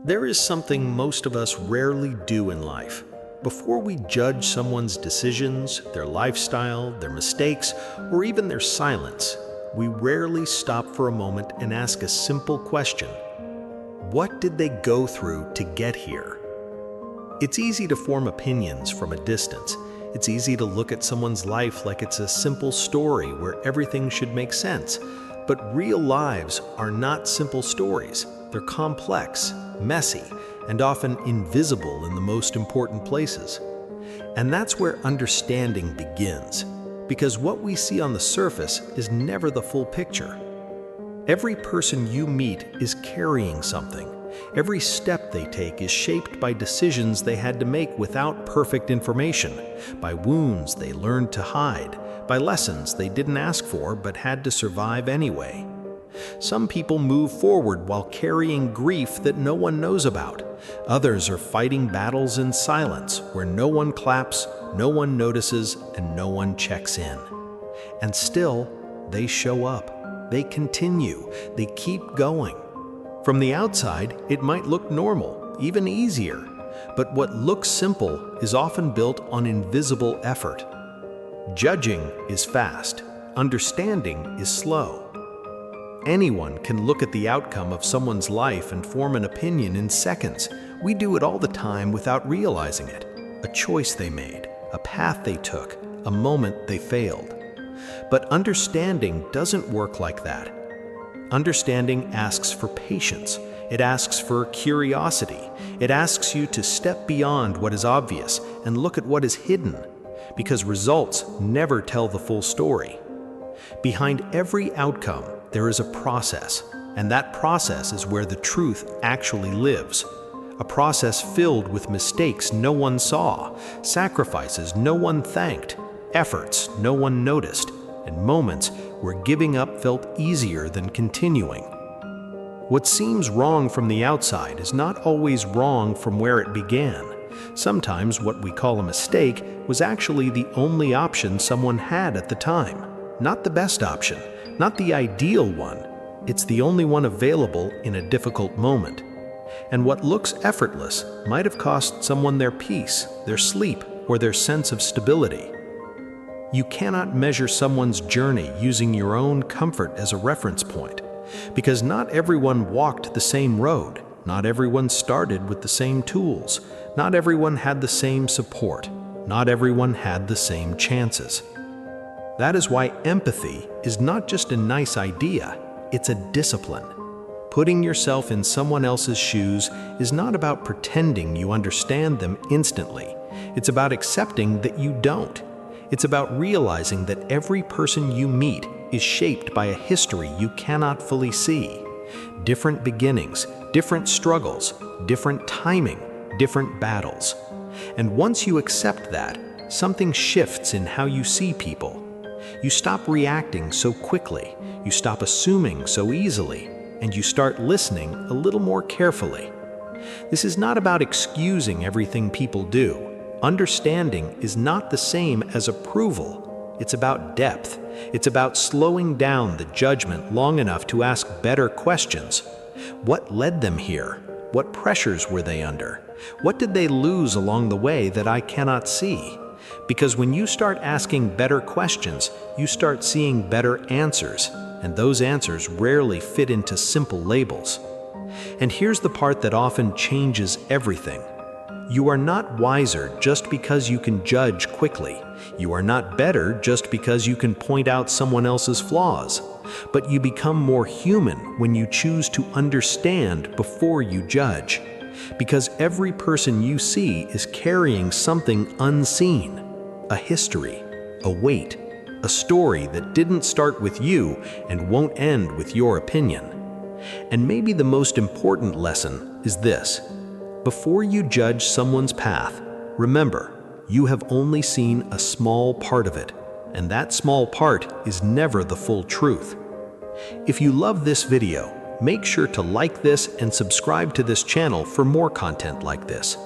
There is something most of us rarely do in life. Before we judge someone's decisions, their lifestyle, their mistakes, or even their silence, we rarely stop for a moment and ask a simple question. What did they go through to get here? It's easy to form opinions from a distance. It's easy to look at someone's life like it's a simple story where everything should make sense. But real lives are not simple stories. They're complex, messy, and often invisible in the most important places. And that's where understanding begins, because what we see on the surface is never the full picture. Every person you meet is carrying something. Every step they take is shaped by decisions they had to make without perfect information, by wounds they learned to hide, by lessons they didn't ask for but had to survive anyway. Some people move forward while carrying grief that no one knows about. Others are fighting battles in silence, where no one claps, no one notices, and no one checks in. And still, they show up. They continue. They keep going. From the outside, it might look normal, even easier. But what looks simple is often built on invisible effort. Judging is fast. Understanding is slow. Anyone can look at the outcome of someone's life and form an opinion in seconds. We do it all the time without realizing it. A choice they made, a path they took, a moment they failed. But understanding doesn't work like that. Understanding asks for patience. It asks for curiosity. It asks you to step beyond what is obvious and look at what is hidden, because results never tell the full story. Behind every outcome, there is a process, and that process is where the truth actually lives. A process filled with mistakes no one saw, sacrifices no one thanked, efforts no one noticed, and moments where giving up felt easier than continuing. What seems wrong from the outside is not always wrong from where it began. Sometimes what we call a mistake was actually the only option someone had at the time. Not the best option, not the ideal one. It's the only one available in a difficult moment. And what looks effortless might have cost someone their peace, their sleep, or their sense of stability. You cannot measure someone's journey using your own comfort as a reference point, because not everyone walked the same road, not everyone started with the same tools, not everyone had the same support, not everyone had the same chances. That is why empathy is not just a nice idea, it's a discipline. Putting yourself in someone else's shoes is not about pretending you understand them instantly. It's about accepting that you don't. It's about realizing that every person you meet is shaped by a history you cannot fully see. Different beginnings, different struggles, different timing, different battles. And once you accept that, something shifts in how you see people. You stop reacting so quickly, you stop assuming so easily, and you start listening a little more carefully. This is not about excusing everything people do. Understanding is not the same as approval. It's about depth. It's about slowing down the judgment long enough to ask better questions. What led them here? What pressures were they under? What did they lose along the way that I cannot see? Because when you start asking better questions, you start seeing better answers, and those answers rarely fit into simple labels. And here's the part that often changes everything. You are not wiser just because you can judge quickly. You are not better just because you can point out someone else's flaws. But you become more human when you choose to understand before you judge. Because every person you see is carrying something unseen. A history, a weight, a story that didn't start with you and won't end with your opinion. And maybe the most important lesson is this. Before you judge someone's path, remember, you have only seen a small part of it, and that small part is never the full truth. If you love this video, make sure to like this and subscribe to this channel for more content like this.